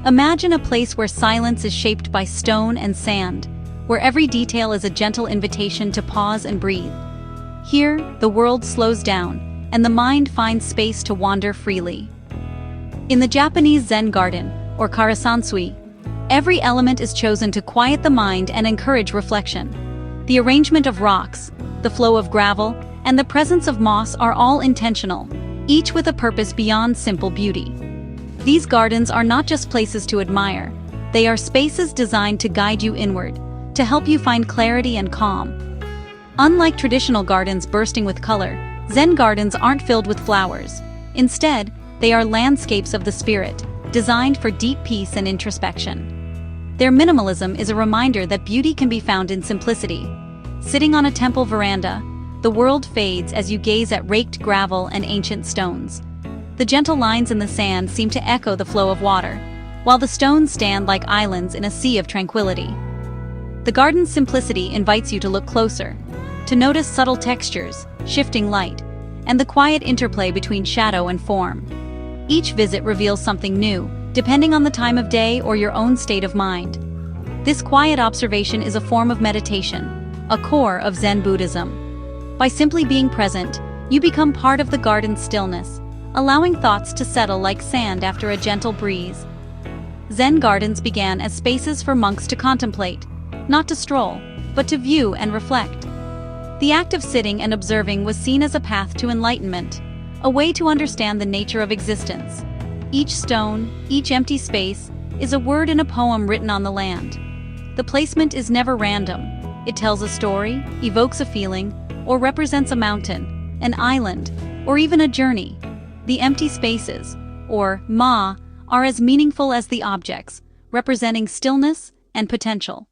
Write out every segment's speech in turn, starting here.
Imagine a place where silence is shaped by stone and sand, where every detail is a gentle invitation to pause and breathe. Here, the world slows down, and the mind finds space to wander freely. In the Japanese Zen Garden, or Karasansui, every element is chosen to quiet the mind and encourage reflection. The arrangement of rocks, the flow of gravel, and the presence of moss are all intentional, each with a purpose beyond simple beauty. These gardens are not just places to admire, they are spaces designed to guide you inward, to help you find clarity and calm. Unlike traditional gardens bursting with color, Zen gardens aren't filled with flowers. Instead, they are landscapes of the spirit, designed for deep peace and introspection. Their minimalism is a reminder that beauty can be found in simplicity. Sitting on a temple veranda, the world fades as you gaze at raked gravel and ancient stones. The gentle lines in the sand seem to echo the flow of water, while the stones stand like islands in a sea of tranquility. The garden's simplicity invites you to look closer, to notice subtle textures, shifting light, and the quiet interplay between shadow and form. Each visit reveals something new, depending on the time of day or your own state of mind. This quiet observation is a form of meditation, a core of Zen Buddhism. By simply being present, you become part of the garden's stillness, allowing thoughts to settle like sand after a gentle breeze. Zen gardens began as spaces for monks to contemplate, not to stroll, but to view and reflect. The act of sitting and observing was seen as a path to enlightenment, a way to understand the nature of existence. Each stone, each empty space, is a word in a poem written on the land. The placement is never random. It tells a story, evokes a feeling, or represents a mountain, an island, or even a journey. The empty spaces, or ma, are as meaningful as the objects, representing stillness and potential.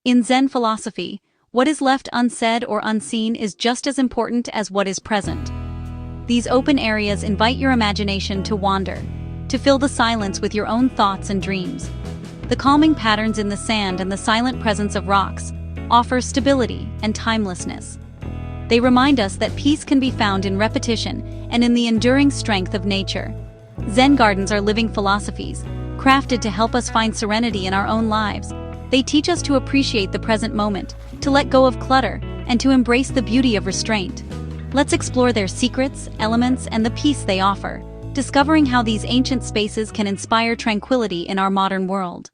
In Zen philosophy, what is left unsaid or unseen is just as important as what is present. These open areas invite your imagination to wander, to fill the silence with your own thoughts and dreams. The calming patterns in the sand and the silent presence of rocks offer stability and timelessness. They remind us that peace can be found in repetition and in the enduring strength of nature. Zen gardens are living philosophies, crafted to help us find serenity in our own lives. They teach us to appreciate the present moment, to let go of clutter, and to embrace the beauty of restraint. Let's explore their secrets, elements, and the peace they offer, discovering how these ancient spaces can inspire tranquility in our modern world.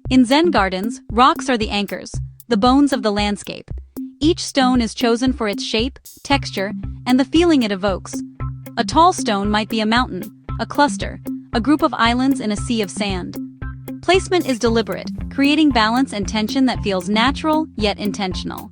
In Zen gardens, rocks are the anchors, the bones of the landscape. Each stone is chosen for its shape, texture, and the feeling it evokes. A tall stone might be a mountain, a cluster, a group of islands in a sea of sand. Placement is deliberate, creating balance and tension that feels natural yet intentional.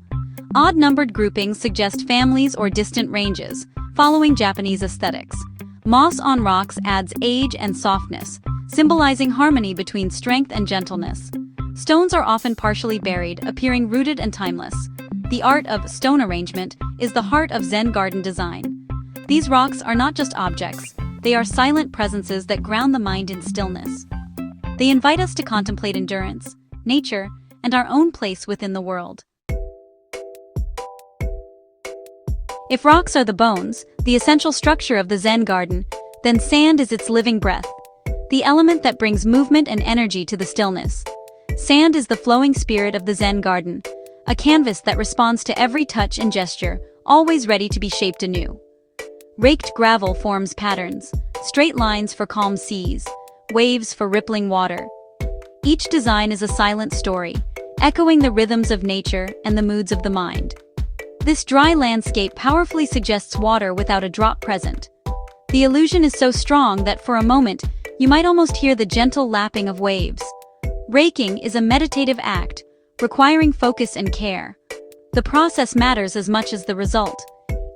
Odd-numbered groupings suggest families or distant ranges, following Japanese aesthetics. Moss on rocks adds age and softness, symbolizing harmony between strength and gentleness. Stones are often partially buried, appearing rooted and timeless. The art of stone arrangement is the heart of Zen garden design. These rocks are not just objects, they are silent presences that ground the mind in stillness. They invite us to contemplate endurance, nature, and our own place within the world. If rocks are the bones, the essential structure of the Zen garden, then sand is its living breath, the element that brings movement and energy to the stillness. Sand is the flowing spirit of the Zen garden, a canvas that responds to every touch and gesture, always ready to be shaped anew. Raked gravel forms patterns, straight lines for calm seas, waves for rippling water. Each design is a silent story, echoing the rhythms of nature and the moods of the mind. This dry landscape powerfully suggests water without a drop present. The illusion is so strong that for a moment, you might almost hear the gentle lapping of waves. Raking is a meditative act, requiring focus and care. The process matters as much as the result.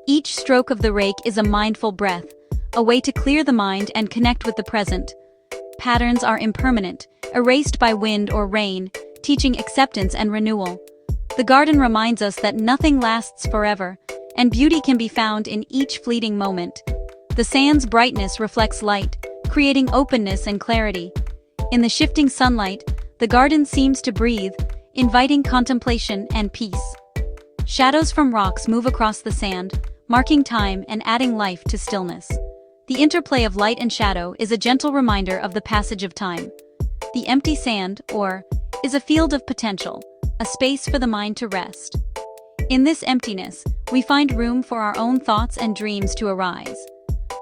Each stroke of the rake is a mindful breath, a way to clear the mind and connect with the present. Patterns are impermanent, erased by wind or rain, teaching acceptance and renewal. The garden reminds us that nothing lasts forever, and beauty can be found in each fleeting moment. The sand's brightness reflects light, creating openness and clarity. In the shifting sunlight, the garden seems to breathe, inviting contemplation and peace. Shadows from rocks move across the sand, marking time and adding life to stillness. The interplay of light and shadow is a gentle reminder of the passage of time. The empty sand, is a field of potential, a space for the mind to rest. In this emptiness, we find room for our own thoughts and dreams to arise.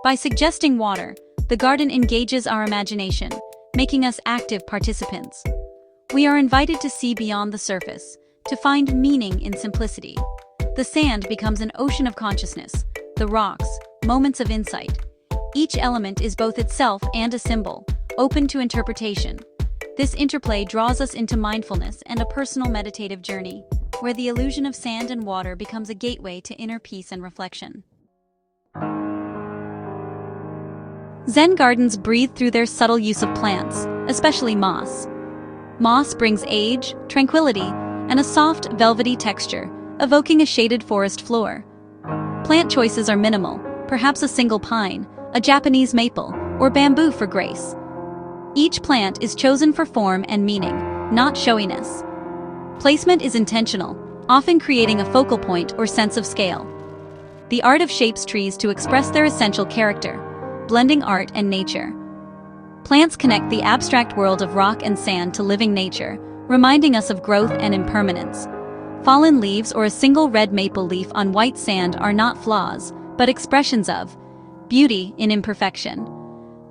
By suggesting water, the garden engages our imagination, making us active participants. We are invited to see beyond the surface, to find meaning in simplicity. The sand becomes an ocean of consciousness, the rocks, moments of insight. Each element is both itself and a symbol, open to interpretation. This interplay draws us into mindfulness and a personal meditative journey, where the illusion of sand and water becomes a gateway to inner peace and reflection. Zen gardens breathe through their subtle use of plants, especially moss. Moss brings age, tranquility, and a soft, velvety texture, evoking a shaded forest floor. Plant choices are minimal, perhaps a single pine, a Japanese maple, or bamboo for grace. Each plant is chosen for form and meaning, not showiness. Placement is intentional, often creating a focal point or sense of scale. The art of shapes trees to express their essential character, blending art and nature. Plants connect the abstract world of rock and sand to living nature, reminding us of growth and impermanence. Fallen leaves or a single red maple leaf on white sand are not flaws, but expressions of beauty in imperfection.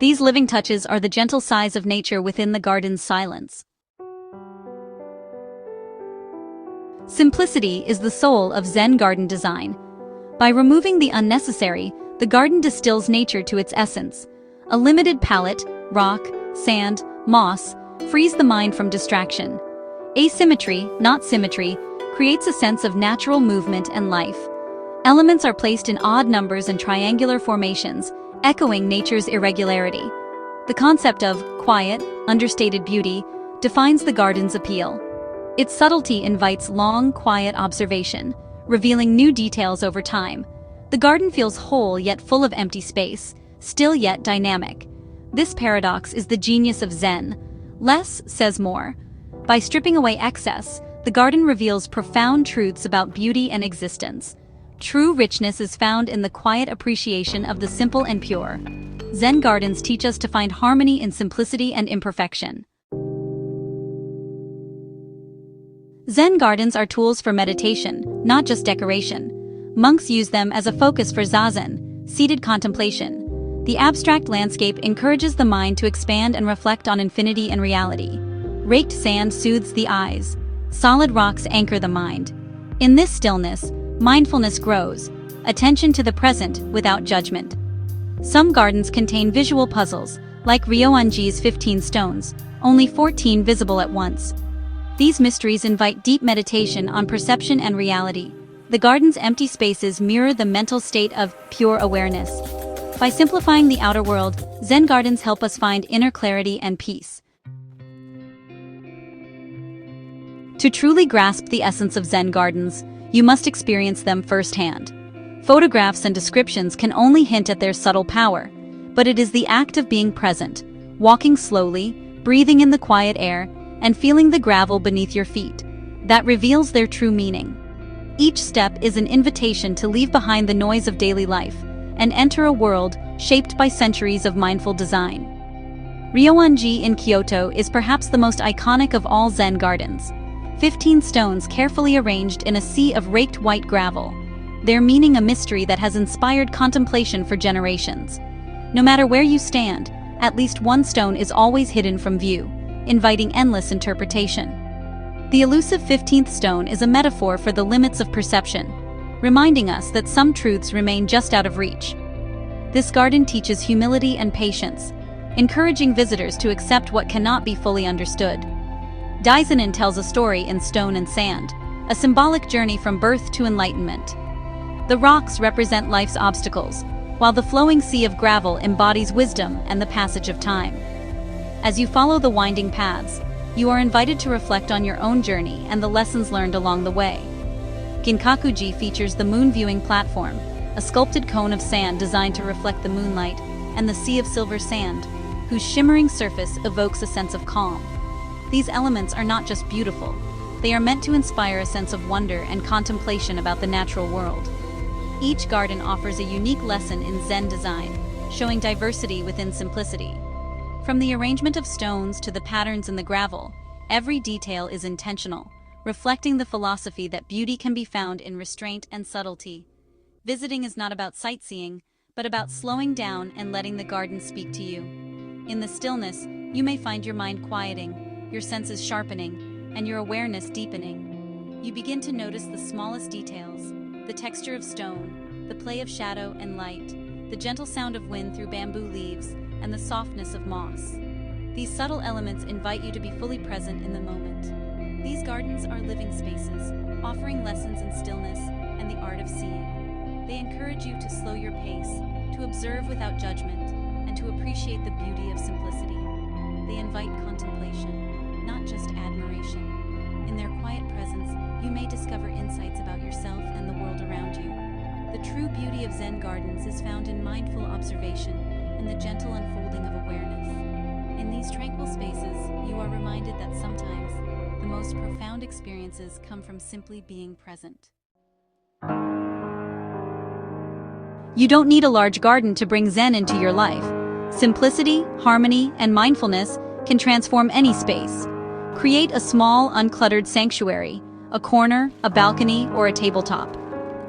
These living touches are the gentle sighs of nature within the garden's silence. Simplicity is the soul of Zen garden design. By removing the unnecessary, the garden distills nature to its essence. A limited palette, rock, sand, moss, frees the mind from distraction. Asymmetry, not symmetry, creates a sense of natural movement and life. Elements are placed in odd numbers and triangular formations, echoing nature's irregularity. The concept of quiet, understated beauty defines the garden's appeal. Its subtlety invites long, quiet observation, revealing new details over time. The garden feels whole yet full of empty space, still yet dynamic. This paradox is the genius of Zen. Less says more. By stripping away excess, the garden reveals profound truths about beauty and existence. True richness is found in the quiet appreciation of the simple and pure. Zen gardens teach us to find harmony in simplicity and imperfection. Zen gardens are tools for meditation, not just decoration. Monks use them as a focus for zazen, seated contemplation. The abstract landscape encourages the mind to expand and reflect on infinity and reality. Raked sand soothes the eyes. Solid rocks anchor the mind. In this stillness, mindfulness grows, attention to the present without judgment. Some gardens contain visual puzzles, like Ryoanji's 15 stones, only 14 visible at once. These mysteries invite deep meditation on perception and reality. The garden's empty spaces mirror the mental state of pure awareness. By simplifying the outer world, Zen gardens help us find inner clarity and peace. To truly grasp the essence of Zen gardens, you must experience them firsthand. Photographs and descriptions can only hint at their subtle power, but it is the act of being present, walking slowly, breathing in the quiet air, and feeling the gravel beneath your feet, that reveals their true meaning. Each step is an invitation to leave behind the noise of daily life and enter a world shaped by centuries of mindful design. Ryoanji in Kyoto is perhaps the most iconic of all Zen gardens. 15 stones carefully arranged in a sea of raked white gravel, their meaning a mystery that has inspired contemplation for generations. No matter where you stand, at least one stone is always hidden from view, inviting endless interpretation. The elusive 15th stone is a metaphor for the limits of perception, reminding us that some truths remain just out of reach. This garden teaches humility and patience, encouraging visitors to accept what cannot be fully understood. Daizenin tells a story in stone and sand, a symbolic journey from birth to enlightenment. The rocks represent life's obstacles, while the flowing sea of gravel embodies wisdom and the passage of time. As you follow the winding paths, you are invited to reflect on your own journey and the lessons learned along the way. Ginkakuji features the moon viewing platform, a sculpted cone of sand designed to reflect the moonlight, and the sea of silver sand, whose shimmering surface evokes a sense of calm. These elements are not just beautiful, they are meant to inspire a sense of wonder and contemplation about the natural world. Each garden offers a unique lesson in Zen design, showing diversity within simplicity. From the arrangement of stones to the patterns in the gravel, every detail is intentional, reflecting the philosophy that beauty can be found in restraint and subtlety. Visiting is not about sightseeing, but about slowing down and letting the garden speak to you. In the stillness, you may find your mind quieting, your senses sharpening, and your awareness deepening. You begin to notice the smallest details, the texture of stone, the play of shadow and light, the gentle sound of wind through bamboo leaves, and the softness of moss. These subtle elements invite you to be fully present in the moment. These gardens are living spaces, offering lessons in stillness and the art of seeing. They encourage you to slow your pace, to observe without judgment, and to appreciate the beauty of simplicity. They invite contemplation, not just admiration. In their quiet presence, you may discover insights about yourself and the world around you. The true beauty of Zen gardens is found in mindful observation and the gentle unfolding of awareness. In these tranquil spaces, you are reminded that sometimes the most profound experiences come from simply being present. You don't need a large garden to bring Zen into your life. Simplicity, harmony, and mindfulness can transform any space. Create a small, uncluttered sanctuary, a corner, a balcony, or a tabletop.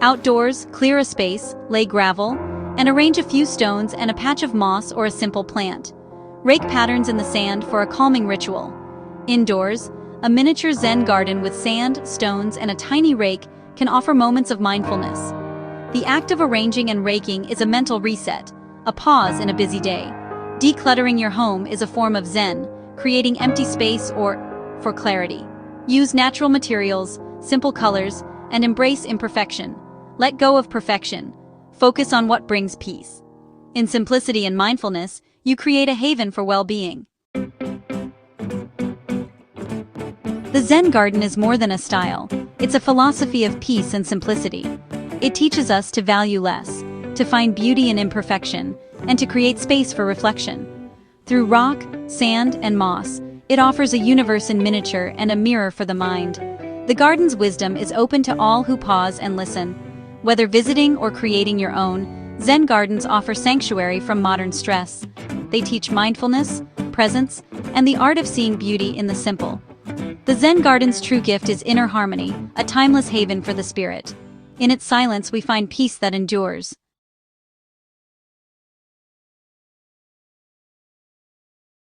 Outdoors, clear a space, lay gravel, and arrange a few stones and a patch of moss or a simple plant. Rake patterns in the sand for a calming ritual. Indoors, a miniature Zen garden with sand, stones, and a tiny rake can offer moments of mindfulness. The act of arranging and raking is a mental reset, a pause in a busy day. Decluttering your home is a form of Zen, creating empty space for clarity. Use natural materials, simple colors, and embrace imperfection. Let go of perfection. Focus on what brings peace. In simplicity and mindfulness, you create a haven for well-being. The Zen garden is more than a style. It's a philosophy of peace and simplicity. It teaches us to value less, to find beauty in imperfection, and to create space for reflection. Through rock, sand, and moss, it offers a universe in miniature and a mirror for the mind. The garden's wisdom is open to all who pause and listen. Whether visiting or creating your own, Zen gardens offer sanctuary from modern stress. They teach mindfulness, presence, and the art of seeing beauty in the simple. The Zen garden's true gift is inner harmony, a timeless haven for the spirit. In its silence we find peace that endures.